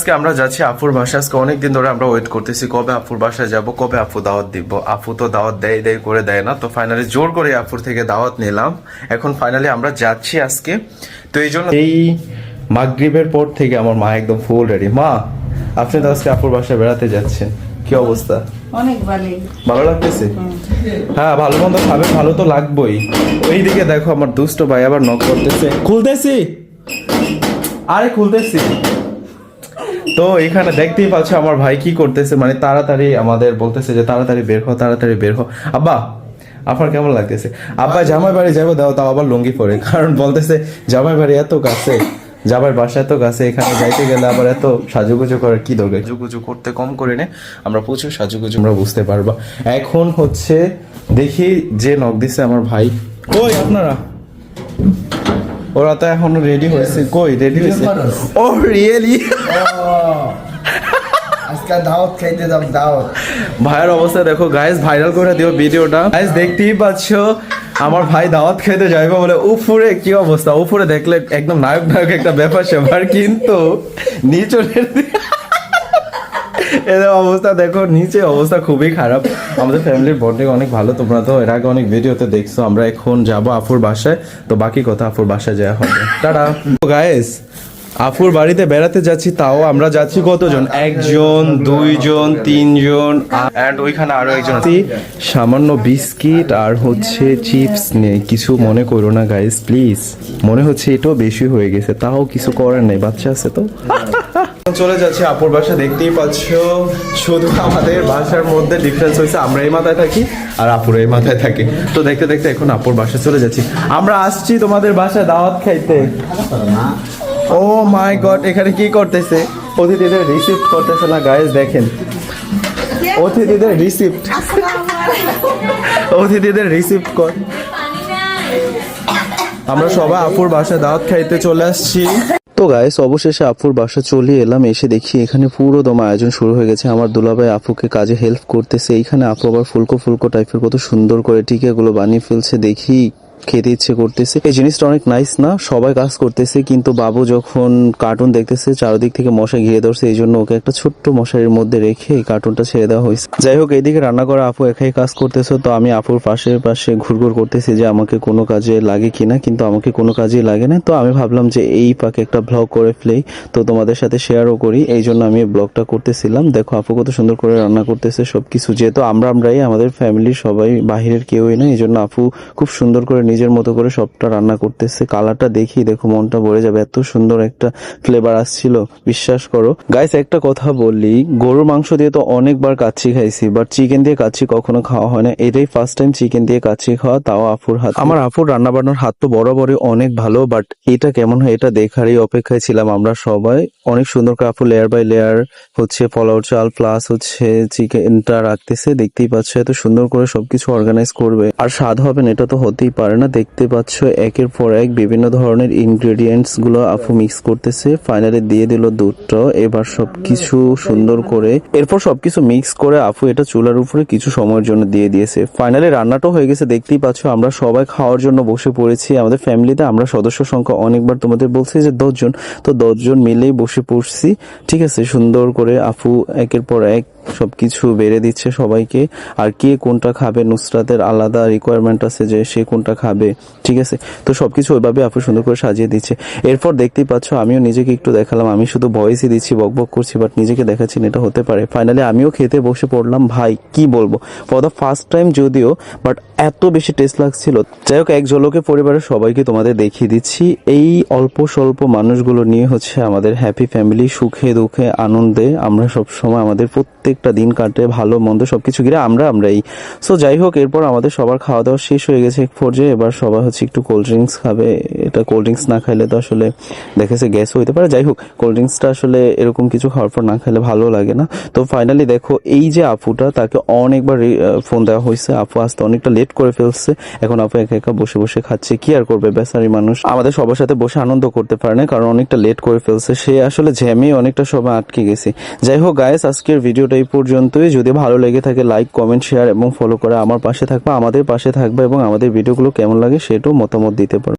আজকে আমরা যাচ্ছি আপুর বাসায়। আজকে অনেকদিন ধরে আমরা ওয়েট করতেছি কবে আপুর বাসায় যাব, কবে আপু দাওয়াত দিব। আপু তো দাওয়াত দেয় দেয় করে দেয় না, তো ফাইনালি জোর করে আপুর থেকে দাওয়াত নিলাম। এখন ফাইনালি আমরা যাচ্ছি আজকে। তো এই জন্য এই মাগরিবের পর থেকে আমার মা একদম ফুল রেডি। মা, আপনি তো আজকে আপুর বাসায় বেড়াতে যাচ্ছেন, কি অবস্থা? অনেক ভালো লাগতেছে? হ্যাঁ, ভালো মন্দ খাবে, ভালো তো লাগবেই। ওইদিকে দেখো আমার দুষ্ট ভাই আবার নক করতেছে। খুলতেছি, আরে খুলতেছি। তো এখানে দেখতেই পাচ্ছ আমার ভাই কি করতেছে, মানে তাড়াতাড়ি আমাদের বলতেছে যে তাড়াতাড়ি বের হো, তাড়াতাড়ি বের হো। আব্বা, আপনার কেমন লাগতেছে? আব্বা জামাই বাড়ি যাবো, দাও তাও আবার লুঙ্গি পরে, কারণ বলতেছে জামাই বাড়ি এত কাছে, জামাই বাসা এত কাছে, এখানে যাইতে গেলে আবার এত সাজুগুজু করার কি দরকার? সাজুগুজু করতে কম করে নে, আমরা প্রচুর সাজুগুজু আমরা বুঝতে পারবো। এখন হচ্ছে দেখি যে নক দিছে আমার ভাই। কই আপনারা? ওরা তো এখন রেডি হয়েছে। কই রেডি হয়েছে? ও রিয়েলি? আজকে দাওয়াত খাইতে যাব, দাওয়াত। ভাইয়ের অবস্থা দেখো গাইস, ভাইরাল করে দিও ভিডিওটা। গাইস দেখতেই পাচ্ছো আমার ভাই দাওয়াত খেতে যাইবে বলে উপরে কি অবস্থা। উপরে দেখলে একদম নায়ক নায়ক একটা ব্যাপার সেবার, কিন্তু নিচের এদের অবস্থা দেখো, নিচে অবস্থা খুবই খারাপ। আমাদের ফ্যামিলির বন্ডিং অনেক ভালো, তোমরা তো এর আগে অনেক ভিডিওতে দেখছো। আমরা এখন যাব আপুর বাসায়, তো বাকি কথা আপুর বাসায় যাওয়া হবে। টাটা গাইস, আপুর বাড়িতে বেড়াতে যাচ্ছি। তাও আমরা যাচ্ছি কতজন? একজন, দুইজন, তিনজন, এন্ড ওইখানে আরো একজন। সামান্য বিস্কিট আর হচ্ছে চিপস নেই, কিছু মনে করো না গাইস প্লিজ। মনে হচ্ছে এটাও বেশি হয়ে গেছে, তাও কিছু করার নেই, বাচ্চা আছে তো। চলে যাচ্ছে আপুর বাসা। দেখতেই পাচ্ছ শুধু আমাদের বাসার মধ্যে ডিফারেন্স হয়েছে, আমরা এই মাথায় থাকি আর আপুর এই মাথায় থাকে। তো দেখতে দেখতে এখন আপুর বাসায় চলে যাচ্ছি। আমরা আসছি তোমাদের বাসায় দাওয়াত খাইতে। ও মাই গড, এখানে কি করতেছে? অতিথিদের রিসিপ্ট করতেছে না গাইস, দেখেন অতিথিদের রিসিপ্ট, অতিথিদের রিসিপ্ট কর। আমরা সবাই আপুর বাসায় দাওয়াত খাইতে চলে আসছি। তো গাইস অবশেষে আপুর বাসা চলে এলাম। এসে দেখি এখানে পুরো দম আয়োজন শুরু হয়ে গেছে। আমার দুলাভাই আপুকে কাজে হেল্প করতেছে। এইখানে আপু আবার ফুলকো ফুলকো টাইপের কত সুন্দর করে টিকাগুলো বানিয়ে ফেলছে, দেখি খেতে ইচ্ছে করতেছে। এই জিনিসটা অনেক নাইস না? সবাই কাজ করতেছে কিন্তু বাবু যখন কার্টুন দেখতেছে চারদিক থেকে মশা ঘিরে ধরছে, এই জন্য ওকে একটা ছোট্ট মশারির মধ্যে রেখে এই কার্টুনটা ছেড়ে দেওয়া হয়েছে। যাই হোক, এইদিকে রান্না করা আপু একাই কাজ করতেছে, তো আমি আপুর পাশে ঘুরঘুর করতেছি যে আমাকে কোনো কাজে লাগে কিনা, কিন্তু আমাকে কোনো কাজেই লাগে না। তো আমি ভাবলাম যে এই পাকে একটা ব্লগ করে ফেলেই, তো তোমাদের সাথে শেয়ারও করি, এই জন্য আমি ব্লগটা করতেছিলাম। দেখো আপু কত সুন্দর করে রান্না করতেছে সবকিছু, যেহেতু আমরাই আমাদের ফ্যামিলির সবাই, বাহিরের কেউই না, এই জন্য আপু খুব সুন্দর করে নিজের মতো করে সবটা রান্না করতেছে। কালারটা দেখি দেখো মনটা ভরে যাবে, এত সুন্দর একটা ফ্লেভার আসছিল, বিশ্বাস করো গাইস। একটা কথা বলি, গরুর মাংস দিয়ে তো অনেকবার কাচ্চি খাইছি, বাট চিকেন দিয়ে কাচ্চি কখনো খাওয়া হয় না। এটাই ফার্স্ট টাইম চিকেন দিয়ে কাচ্চি খাওয়া, তাও আপুর হাত। আমার আপুর রান্না বান্নার হাত তো বরাবরই অনেক ভালো, বাট এটা কেমন হয় এটা দেখারই অপেক্ষায় ছিলাম আমরা সবাই। অনেক সুন্দর করে আপু লেয়ার বাই লেয়ার হচ্ছে পোলাও চাল প্লাস হচ্ছে চিকেনটা রাখতেছে। দেখতেই পাচ্ছ এত সুন্দর করে সবকিছু অর্গানাইজ করবে, আর স্বাদ হবে না এটা তো হতেই পারে না। দেখতে পাচ্ছ একের পর এক বিভিন্ন ধরনের ইনগ্রেডিয়েন্টস গুলো আপু মিক্স করতেছে। ফাইনালি দিয়ে দিল দুধটা। এবার সবকিছু সুন্দর করে, এরপর সবকিছু মিক্স করে আপু এটা চুলার উপরে কিছু সময়ের জন্য দিয়ে দিয়েছে। ফাইনালি রান্নাটাও হয়ে গেছে। দেখতেই পাচ্ছ আমরা সবাই খাওয়ার জন্য বসে পড়েছি। আমাদের ফ্যামিলিতে আমরা সদস্য সংখ্যা অনেকবার তোমাদের বলছি যে 10 জন, তো 10 জন মিলেই বসে পড়ছি। ঠিক আছে, সুন্দর করে আপু একের পর এক সবকিছু বেড়ে দিচ্ছে সবাইকে। আর কে কোনটা খাবে, নুসরাতের আলাদা রিকোয়ারমেন্ট আছে যে সে কোনটা খাবে, ঠিক আছে। তো সবকিছু ওইভাবে আপু সুন্দর করে সাজিয়ে দিচ্ছে। এরপর দেখতেই পাচ্ছ আমিও নিজেকে একটু দেখালাম, আমি শুধু ভয়েসই দিচ্ছি, বকবক করছি, বাট নিজেকে দেখাচ্ছি না, এটা হতে পারে। ফাইনালি আমিও খেতে বসে পড়লাম। ভাই কি বলবো, ফর দ্য ফার্স্ট টাইম যদিও, বাট এত বেশি টেস্ট লাগছিল। যাই হোক, এক ঝলকে পরিবারের সবাইকে তোমাদের দেখিয়ে দিচ্ছি। এই অল্প স্বল্প মানুষগুলো নিয়ে হচ্ছে আমাদের হ্যাপি ফ্যামিলি। সুখে দুঃখে আনন্দে আমরা সবসময় আমাদের প্রত্যেকটা দিন কাটে, ভালো মন্দ সবকিছু ঘিরে আমরাই। সো যাই হোক, এরপর আমাদের সবার খাওয়া দাওয়া শেষ হয়ে গেছে এক পর্যায়ে। এবার সবাই হচ্ছে একটু কোল্ড ড্রিঙ্কস খাবে। এটা কোল্ড ড্রিঙ্কস না খাইলে তো আসলে দেখেছে গ্যাস হইতে পারে। যাই হোক, কোল্ড ড্রিঙ্কসটা আসলে এরকম কিছু খাওয়ার পর না খেলে ভালো লাগে না। তো ফাইনালি দেখো এই যে আপুটা, তাকে অনেকবার ফোন দেওয়া হয়েছে, আপু আসতে অনেকটা লেট করে ফেলছে। এখন আপু একা একা বসে বসে খাচ্ছে, কি আর করবে, বেচারি মানুষ আমাদের সবার সাথে বসে আনন্দ করতে পারে না, কারণ অনেকটা লেট করে ফেলছে। সে আসলে জ্যামে অনেকটা সময় আটকে গেছে। যাই হোক গাইস, আজকের ভিডিওটা এই পর্যন্তই। যদি ভালো লেগে থাকে লাইক কমেন্ট শেয়ার এবং ফলো করে আমার পাশে থাকবে, আমাদের পাশে থাকবে, এবং আমাদের ভিডিওগুলো কেমন লাগে সেটাও মতামত দিতে পারো।